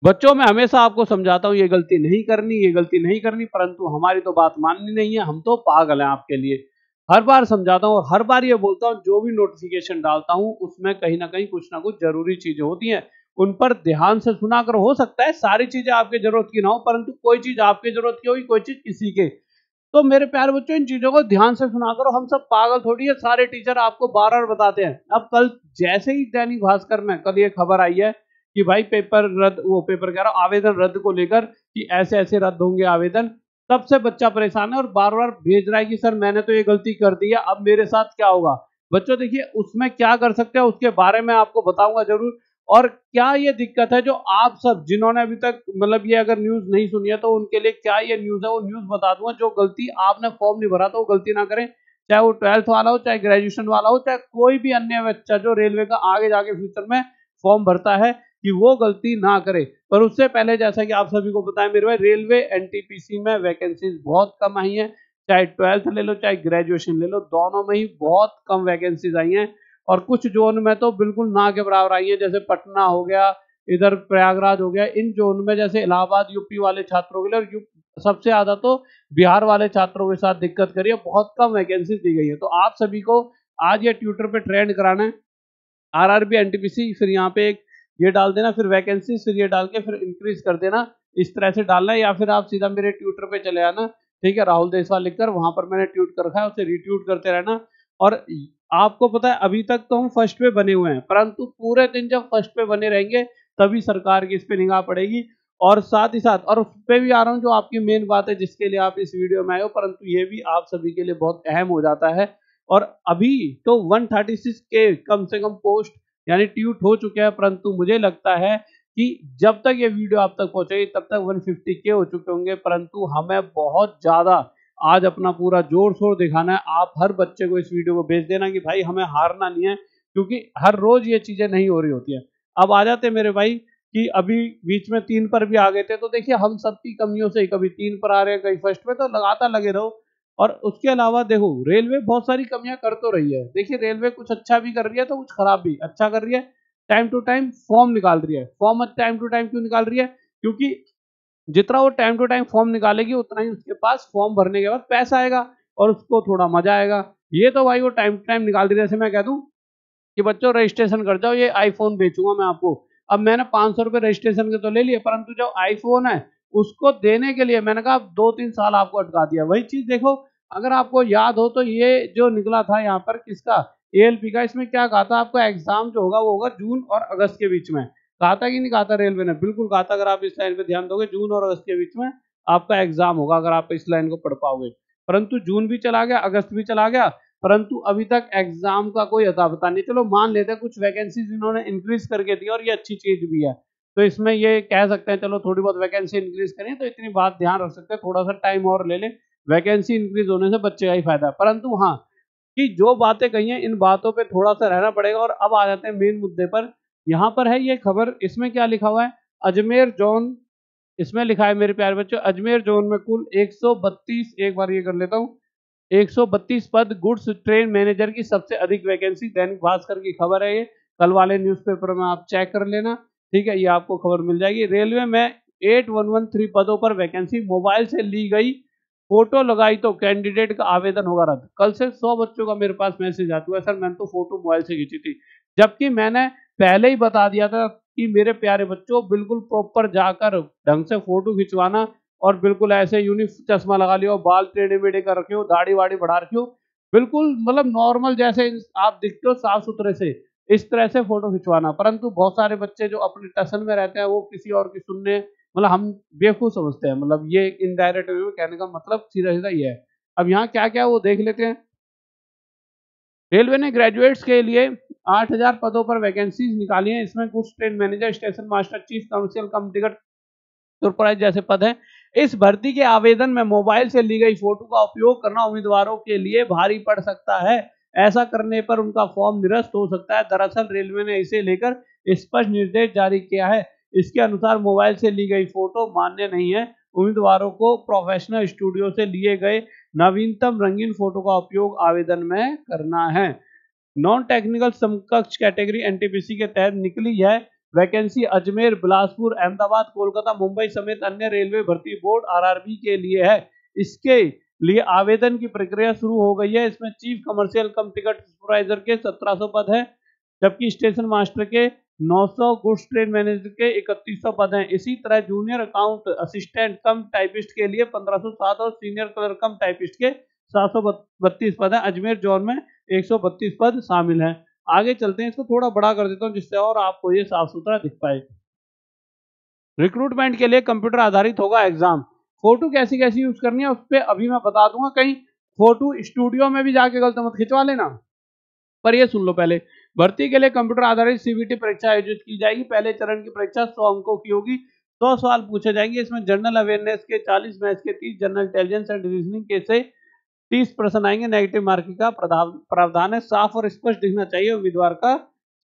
बच्चों मैं हमेशा आपको समझाता हूँ ये गलती नहीं करनी, ये गलती नहीं करनी, परंतु हमारी तो बात माननी नहीं है, हम तो पागल हैं आपके लिए। हर बार समझाता हूँ और हर बार ये बोलता हूँ, जो भी नोटिफिकेशन डालता हूँ उसमें कहीं ना कहीं कुछ ना कुछ जरूरी चीजें होती हैं, उन पर ध्यान से सुना कर। हो सकता है सारी चीजें आपकी जरूरत की ना हो, परंतु कोई चीज आपकी जरूरत की होगी, कोई चीज किसी के। तो मेरे प्यारे बच्चों, इन चीजों को ध्यान से सुना करो। हम सब पागल थोड़ी है, सारे टीचर आपको बार बार बताते हैं। अब कल जैसे ही दैनिक भास्कर में कल ये खबर आई है कि भाई पेपर रद्द, वो पेपर कह रहा हूं, आवेदन रद्द को लेकर कि ऐसे ऐसे रद्द होंगे आवेदन, तब से बच्चा परेशान है और बार बार भेज रहा है कि सर मैंने तो ये गलती कर दी है, अब मेरे साथ क्या होगा। बच्चों देखिए, उसमें क्या कर सकते हैं उसके बारे में आपको बताऊंगा जरूर। और क्या ये दिक्कत है जो आप सब जिन्होंने अभी तक मतलब ये अगर न्यूज नहीं सुनी है, तो उनके लिए क्या ये न्यूज है, वो न्यूज बता दूंगा। जो गलती आपने फॉर्म नहीं भरा तो वो गलती ना करें, चाहे वो 12th वाला हो, चाहे ग्रेजुएशन वाला हो, चाहे कोई भी अन्य बच्चा जो रेलवे का आगे जाके फ्यूचर में फॉर्म भरता है, कि वो गलती ना करे। पर उससे पहले जैसा कि आप सभी को पता है मेरे भाई, रेलवे एनटीपीसी में वैकेंसीज बहुत कम आई है। चाहे 12th ले लो, चाहे ग्रेजुएशन ले लो, दोनों में ही बहुत कम वैकेंसीज आई हैं। और कुछ जोन में तो बिल्कुल ना के बराबर आई है, जैसे पटना हो गया, इधर प्रयागराज हो गया। इन जोन में जैसे इलाहाबाद यूपी वाले छात्रों के लिए, और सबसे ज्यादा तो बिहार वाले छात्रों के साथ दिक्कत करी है, बहुत कम वैकेंसी दी गई है। तो आप सभी को आज ये ट्विटर पे ट्रेंड कराना है, आरआरबी एनटीपीसी, फिर यहाँ पे एक ये डाल देना, फिर वैकेंसी, फिर ये डाल के फिर इंक्रीज कर देना। इस तरह से डालना है, या फिर आप सीधा मेरे ट्विटर पे चले आना, ठीक है, राहुल देसवाल लिखकर, वहां पर मैंने ट्वीट कर रखा है, उसे रीट्वीट करते रहना। और आपको पता है अभी तक तो हम फर्स्ट पे बने हुए हैं, परंतु पूरे दिन जब फर्स्ट पे बने रहेंगे तभी सरकार की इस पे निगाह पड़ेगी। और साथ ही साथ, और उस पे भी आ रहा हूँ जो आपकी मेन बात है जिसके लिए आप इस वीडियो में आए हो, परंतु ये भी आप सभी के लिए बहुत अहम हो जाता है। और अभी तो 136 के कम से कम पोस्ट यानी ट्वीट हो चुके हैं, परंतु मुझे लगता है कि जब तक ये वीडियो आप तक पहुंचेगी तब तक 150 के हो चुके होंगे। परंतु हमें बहुत ज्यादा आज अपना पूरा जोर शोर दिखाना है। आप हर बच्चे को इस वीडियो को भेज देना कि भाई हमें हारना नहीं है, क्योंकि हर रोज ये चीजें नहीं हो रही होती है। अब आ जाते मेरे भाई कि अभी बीच में 3 पर भी आ गए थे, तो देखिए हम सबकी कमियों से ही कभी 3 पर आ रहे हैं, कहीं फर्स्ट पे, तो लगातार लगे रहो। और उसके अलावा देखो, रेलवे बहुत सारी कमियां कर तो रही है। देखिए रेलवे कुछ अच्छा भी कर रही है तो कुछ खराब भी। अच्छा कर रही है, टाइम टू टाइम फॉर्म निकाल रही है। फॉर्म टाइम टू टाइम क्यों निकाल रही है? क्योंकि जितना वो टाइम टू टाइम फॉर्म निकालेगी उतना ही उसके पास फॉर्म भरने के बाद पैसा आएगा और उसको थोड़ा मजा आएगा। ये तो भाई वो टाइम टू टाइम निकाल रही है। जैसे मैं कह दूं कि बच्चों रजिस्ट्रेशन कर जाओ, ये आईफोन बेचूंगा मैं आपको। अब मैंने 500 रुपये रजिस्ट्रेशन के तो ले लिए, परंतु जो आईफोन है उसको देने के लिए मैंने कहा 2-3 साल आपको अटका दिया। वही चीज देखो, अगर आपको याद हो तो ये जो निकला था यहाँ पर किसका, एएलपी का, इसमें क्या कहा था, आपका एग्जाम जो होगा वो होगा जून और अगस्त के बीच में। कहा था कि नहीं कहा था? रेलवे ने बिल्कुल कहा था। अगर आप इस लाइन पे ध्यान दोगे, जून और अगस्त के बीच में आपका एग्जाम होगा, अगर आप इस लाइन को पढ़ पाओगे। परंतु जून भी चला गया, अगस्त भी चला गया, परंतु अभी तक एग्जाम का कोई अता पता नहीं। चलो मान लेते हैं कुछ वैकेंसीज इन्होंने इंक्रीज करके दी और ये अच्छी चीज भी है, तो इसमें ये कह सकते हैं चलो थोड़ी बहुत वैकेंसी इंक्रीज करें, तो इतनी बात ध्यान रख सकते हैं, थोड़ा सा टाइम और ले ले, वैकेंसी इंक्रीज होने से बच्चे का ही फायदा है। परंतु हाँ, कि जो बातें कही हैं इन बातों पे थोड़ा सा रहना पड़ेगा। और अब आ जाते हैं मेन मुद्दे पर। यहाँ पर है ये खबर, इसमें क्या लिखा हुआ है, अजमेर जोन, इसमें लिखा है मेरे प्यारे बच्चों, अजमेर जोन में कुल 132, एक बार ये कर लेता हूँ, 132 पद गुड्स ट्रेन मैनेजर की सबसे अधिक वैकेंसी। दैनिक भास्कर की खबर है ये, कल वाले न्यूज़पेपर में आप चेक कर लेना, ठीक है, ये आपको खबर मिल जाएगी। रेलवे में 8113 पदों पर वैकेंसी, मोबाइल से ली गई फोटो लगाई तो कैंडिडेट का आवेदन होगा रद्द। कल से 100 बच्चों का मेरे पास मैसेज आ चुका है, सर मैंने तो फोटो मोबाइल से खींची थी, जबकि मैंने पहले ही बता दिया था कि मेरे प्यारे बच्चों बिल्कुल प्रॉपर जाकर ढंग से फोटो खिंचवाना, और बिल्कुल ऐसे यूनिक चश्मा लगा लियो, बाल टेढ़े मेढ़े कर रखे हो, दाढ़ी वाड़ी बढ़ा रखी हो, बिल्कुल मतलब नॉर्मल जैसे आप दिखते हो साफ सुथरे से, इस तरह से फोटो खिंचवाना। परंतु बहुत सारे बच्चे जो अपने टसन में रहते हैं वो किसी और की सुनने, मतलब हम बेवकूफ समझते हैं, मतलब ये इनडायरेक्ट वे में कहने का मतलब सीधा सीधा ये है। अब यहाँ क्या क्या वो देख लेते हैं। रेलवे ने ग्रेजुएट्स के लिए 8000 पदों पर वैकेंसीज निकाली हैं। इसमें goods train manager, station master, chief council कम टिकट सुपरवाइजर जैसे पद हैं। इस भर्ती के आवेदन में मोबाइल से ली गई फोटो का उपयोग करना उम्मीदवारों के लिए भारी पड़ सकता है। ऐसा करने पर उनका फॉर्म निरस्त हो सकता है। दरअसल रेलवे ने इसे लेकर स्पष्ट निर्देश जारी किया है। इसके अनुसार मोबाइल से ली गई फोटो मान्य नहीं है। उम्मीदवारों को प्रोफेशनल स्टूडियो से लिए गए नवीनतम रंगीन फोटो का उपयोग आवेदन में करना है। नॉन टेक्निकल समकक्ष कैटेगरी एनटीपीसी के तहत निकली है। वैकेंसी अजमेर, बिलासपुर, अहमदाबाद, कोलकाता, मुंबई समेत अन्य रेलवे भर्ती बोर्ड आरआरबी के लिए है। इसके लिए आवेदन की प्रक्रिया शुरू हो गई है। इसमें चीफ कमर्शियल कम टिकट सुपरवाइजर के 1700 पद है, जबकि स्टेशन मास्टर के 900, गुड्स ट्रेन मैनेजर के 3100 पद हैं। इसी तरह जूनियर अकाउंट असिस्टेंट कम टाइपिस्ट के लिए 1507 और सीनियर क्लर्क कम टाइपिस्ट के 732 पद हैं। अजमेर जोन में 132 पद शामिल हैं। आगे चलते हैं, इसको थोड़ा बड़ा कर देता हूँ जिससे और आपको ये साफ सुथरा दिख पाए। रिक्रूटमेंट के लिए कंप्यूटर आधारित होगा एग्जाम। फोटो कैसी कैसी यूज करनी है उस पर अभी मैं बता दूंगा। कहीं फोटो स्टूडियो में भी जाके गलत मत खिंचवा लेना। पर ये सुन लो, पहले भर्ती के लिए कंप्यूटर आधारित सीबीटी परीक्षा आयोजित की जाएगी। पहले चरण की परीक्षा 100 अंकों की होगी। 100 सवाल पूछे जाएंगे। इसमें जनरल अवेयरनेस के 40, मैथ्स के 30, जनरल इंटेलिजेंस एंड रीजनिंग के से 30% आएंगे। नेगेटिव मार्किंग का प्रावधान है। साफ और स्पष्ट दिखना चाहिए उम्मीदवार का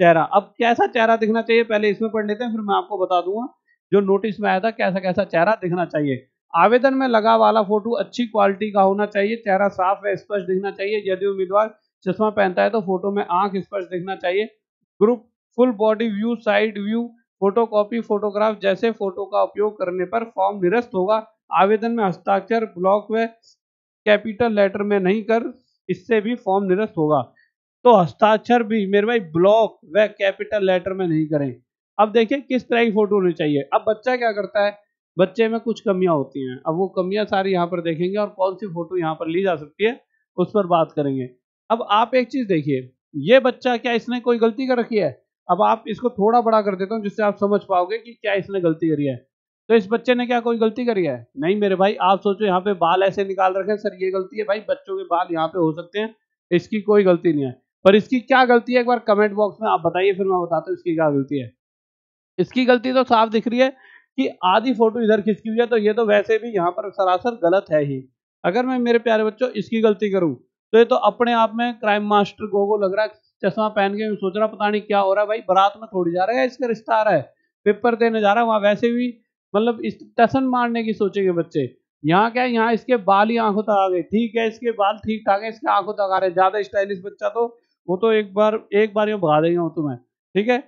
चेहरा। अब कैसा चेहरा दिखना चाहिए पहले इसमें पढ़ लेते हैं, फिर मैं आपको बता दूंगा जो नोटिस में आया था कैसा कैसा चेहरा दिखना चाहिए। आवेदन में लगा वाला फोटो अच्छी क्वालिटी का होना चाहिए। चेहरा साफ व स्पष्ट दिखना चाहिए। यदि उम्मीदवार चश्मा पहनता है तो फोटो में आंख स्पष्ट दिखना चाहिए। Group full body view, side view, photocopy, photograph जैसे फोटो का उपयोग करने पर फॉर्म निरस्त होगा। आवेदन में हस्ताक्षर ब्लॉक व कैपिटल लेटर में नहीं कर, इससे भी फॉर्म निरस्त होगा। तो हस्ताक्षर भी मेरे भाई ब्लॉक व कैपिटल लेटर में नहीं करें। अब देखिए किस तरह की फोटो होनी चाहिए। अब बच्चा क्या करता है, बच्चे में कुछ कमियां होती हैं। अब वो कमियां सारी यहाँ पर देखेंगे और कौन सी फोटो यहाँ पर ली जा सकती है उस पर बात करेंगे। अब आप एक चीज देखिए, ये बच्चा क्या इसने कोई गलती कर रखी है? अब आप इसको थोड़ा बड़ा कर देता हूँ जिससे आप समझ पाओगे कि क्या इसने गलती करी है। तो इस बच्चे ने क्या कोई गलती करी है? नहीं मेरे भाई। आप सोचो यहाँ पे बाल ऐसे निकाल रखे हैं, सर ये गलती है। भाई बच्चों के बाल यहाँ पे हो सकते हैं, इसकी कोई गलती नहीं है। पर इसकी क्या गलती है एक बार कमेंट बॉक्स में आप बताइए, फिर मैं बताता हूँ इसकी क्या गलती है। इसकी गलती तो साफ दिख रही है कि आधी फोटो इधर खिंचकी हुई है, तो ये तो वैसे भी यहाँ पर सरासर गलत है ही। अगर मैं मेरे प्यारे बच्चों इसकी गलती करूं तो ये तो अपने आप में क्राइम मास्टर गोगो लग रहा है। चश्मा पहन के सोच रहा पता नहीं क्या हो रहा है। भाई बारात में थोड़ी जा रहा है, इसका रिश्ता आ रहा है, पेपर देने जा रहा है वहां। वैसे भी मतलब इस टसन मारने की सोचेंगे बच्चे। यहाँ क्या है, यहाँ इसके बाल ही आंखों तक आ गए। ठीक है इसके बाल ठीक ठाक है, इसके आंखों तक आ रहे। ज्यादा स्टाइलिश बच्चा तो वो तो एक बार ही भगा देंगे वो तुम्हें। ठीक है,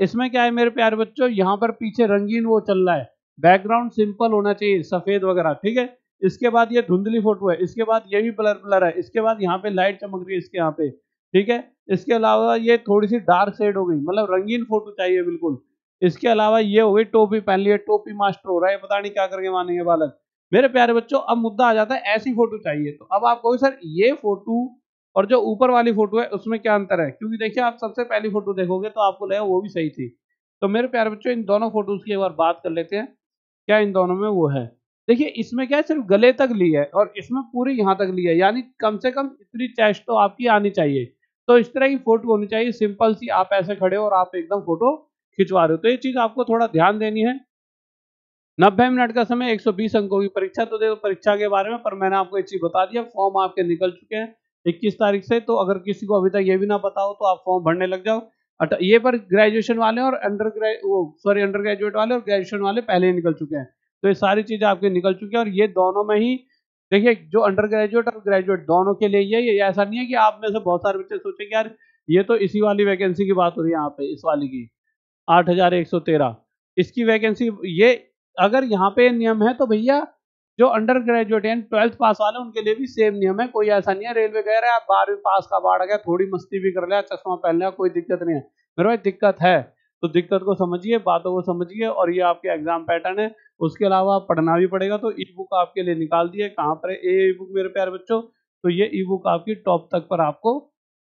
इसमें क्या है मेरे प्यारे बच्चों, यहाँ पर पीछे रंगीन वो चल रहा है। बैकग्राउंड सिंपल होना चाहिए, सफेद वगैरह। ठीक है, इसके बाद ये धुंधली फोटो है। इसके बाद ये भी ब्लर ब्लर है। इसके बाद यहाँ पे लाइट चमक रही है इसके यहाँ पे। ठीक है, इसके अलावा ये थोड़ी सी डार्क शेड हो गई, मतलब रंगीन फोटो चाहिए बिल्कुल। इसके अलावा ये हो गई टोपी पहन ली है, टोपी मास्टर हो रहा है, पता नहीं क्या करके मानेंगे बालक। मेरे प्यारे बच्चों अब मुद्दा आ जाता है ऐसी फोटो चाहिए। तो अब आप कहोगे सर ये फोटो और जो ऊपर वाली फोटो है उसमें क्या अंतर है? क्योंकि देखिए आप सबसे पहली फोटो देखोगे तो आपको लगेगा वो भी सही थी। तो मेरे प्यारे बच्चों इन दोनों फोटोज की एक बार बात कर लेते हैं, क्या इन दोनों में वो है। देखिए इसमें क्या है, सिर्फ गले तक ली है और इसमें पूरी यहाँ तक ली है, यानी कम से कम इतनी चेस्ट तो आपकी आनी चाहिए। तो इस तरह की फोटो होनी चाहिए सिंपल सी। आप ऐसे खड़े हो और आप एकदम फोटो खिंचवा रहे हो, तो ये चीज आपको थोड़ा ध्यान देनी है। 90 मिनट का समय, 120 अंकों की परीक्षा। तो देखो परीक्षा के बारे में पर मैंने आपको एक चीज बता दिया, फॉर्म आपके निकल चुके हैं 21 तारीख से। तो अगर किसी को अभी तक ये भी ना पता हो तो आप फॉर्म भरने लग जाओ। ये पर ग्रेजुएशन वाले और अंडर ग्रेजुएट वाले और ग्रेजुएशन वाले पहले ही निकल चुके हैं। तो ये सारी चीजें आपके निकल चुकी हैं और ये दोनों में ही देखिए जो अंडर ग्रेजुएट और ग्रेजुएट दोनों के लिए ये ऐसा नहीं है कि आप में से बहुत सारे बच्चे सोचे कि यार ये तो इसी वाली वैकेंसी की बात हो रही है यहाँ पे, इस वाली की 8113 इसकी वैकेंसी। ये अगर यहाँ पे नियम है तो भैया जो अंडर ग्रेजुएट हैं 12th पास वाले उनके लिए भी सेम नियम है। कोई ऐसा नहीं है रेलवे कह रहा है 12वीं पास का बाढ़ गया, थोड़ी मस्ती भी कर लिया, चश्मा पहन लिया, कोई दिक्कत नहीं है। मेरे भाई दिक्कत है तो दिक्कत को समझिए, बातों को समझिए और ये आपके एग्जाम पैटर्न है। उसके अलावा पढ़ना भी पड़ेगा। तो ई बुक आपके लिए निकाल दिए, कहाँ पर है ई बुक मेरे प्यारे बच्चों? तो ये ई बुक आपकी टॉप तक पर आपको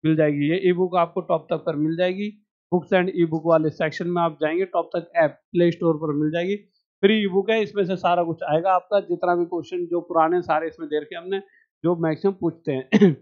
मिल जाएगी। ये ई बुक आपको टॉप तक पर मिल जाएगी। बुक्स एंड ई बुक वाले सेक्शन में आप जाएंगे, टॉप तक ऐप प्ले स्टोर पर मिल जाएगी। फ्री ई बुक है, इसमें से सारा कुछ आएगा आपका, जितना भी क्वेश्चन जो पुराने सारे इसमें दे रखे हमने, जो मैक्सिमम पूछते हैं।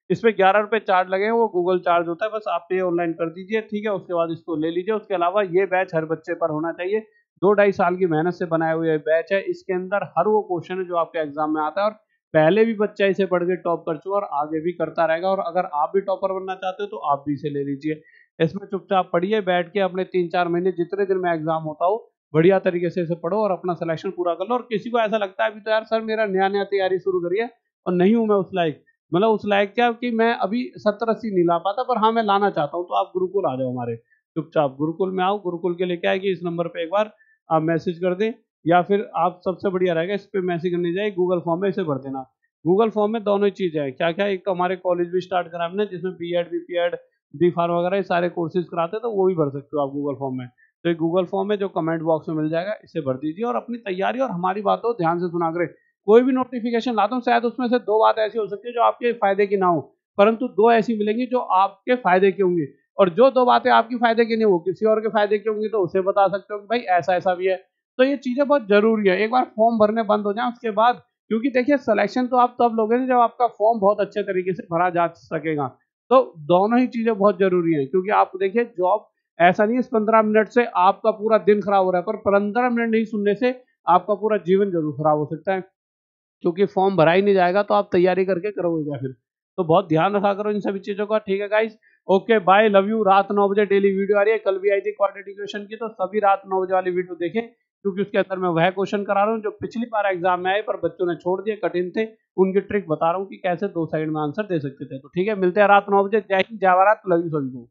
इसमें 11 रुपए चार्ज लगे हैं, वो गूगल चार्ज होता है, बस आप पे ऑनलाइन कर दीजिए। ठीक है, उसके बाद इसको ले लीजिए। उसके अलावा ये बैच हर बच्चे पर होना चाहिए। 2-2.5 साल की मेहनत से बनाए हुए बैच है। इसके अंदर हर वो क्वेश्चन है जो आपके एग्जाम में आता है और पहले भी बच्चा इसे पढ़ के टॉप कर चुका और आगे भी करता रहेगा। और अगर आप भी टॉपर बनना चाहते हो तो आप भी इसे ले लीजिए। इसमें चुपचाप पढ़िए बैठ के, अपने 3-4 महीने जितने दिन में एग्जाम होता हो बढ़िया तरीके से इसे पढ़ो और अपना सिलेक्शन पूरा कर लो। और किसी को ऐसा लगता है अभी तो यार सर मेरा नया नया तैयारी शुरू करी है और नहीं हूं मैं उस लायक, मतलब उस लायक क्या कि मैं अभी 70-80 नहीं ला पाता, पर हाँ मैं लाना चाहता हूँ, तो आप गुरुकुल आ जाओ हमारे। चुपचाप गुरुकुल में आओ, गुरुकुल के लिए क्या है कि इस नंबर पे एक बार आप मैसेज कर दें, या फिर आप सबसे बढ़िया रहेगा इस पे मैसेज करने जाए, गूगल फॉर्म में इसे भर देना। गूगल फॉर्म में दोनों ही चीज़ें हैं, क्या क्या, एक तो हमारे कॉलेज भी स्टार्ट करा हमने जिसमें बीएड बीपीएड डी फार्म वगैरह ये सारे कोर्सेज कराते हैं, तो वो भी भर सकते हो आप गूगल फॉर्म में। तो ये गूगल फॉर्म है जो कमेंट बॉक्स में मिल जाएगा, इसे भर दीजिए और अपनी तैयारी और हमारी बातों ध्यान से सुना करें। कोई भी नोटिफिकेशन लाता हूँ शायद उसमें से 2 बात ऐसी हो सकती है जो आपके फायदे की ना हो, परंतु 2 ऐसी मिलेंगी जो आपके फायदे की होंगी, और जो 2 बातें आपकी फायदे की नहीं वो किसी और के फायदे की होंगी, तो उसे बता सकते हो कि भाई ऐसा ऐसा भी है। तो ये चीजें बहुत जरूरी है, एक बार फॉर्म भरने बंद हो जाए उसके बाद, क्योंकि देखिए सिलेक्शन तो आप तब लोगे जब आपका फॉर्म बहुत अच्छे तरीके से भरा जा सकेगा। तो दोनों ही चीजें बहुत जरूरी हैं, क्योंकि आप देखिए जॉब ऐसा नहीं है इस 15 मिनट से आपका पूरा दिन खराब हो रहा है, पर 15 मिनट नहीं सुनने से आपका पूरा जीवन जरूर खराब हो सकता है, क्योंकि फॉर्म भरा ही नहीं जाएगा तो आप तैयारी करके करोगे क्या फिर। तो बहुत ध्यान रखा करो इन सभी चीजों का, ठीक है guys. Okay bye, love you. रात 9 बजे डेली वीडियो आ रही है, कल भी आई थी क्वाड्रेटिक इक्वेशन की, तो सभी रात 9 बजे वाली वीडियो देखें, क्योंकि उसके अंदर मैं वह क्वेश्चन करा रहा हूँ जो पिछली बार एग्जाम में आए पर बच्चों ने छोड़ दिए, कठिन थे, उनकी ट्रिक बता रहा हूँ कि कैसे 2 साइड में आंसर दे सकते थे। तो ठीक है, मिलते हैं रात 9 बजे। जय हिंद, जय भारत, लव यू सभी को।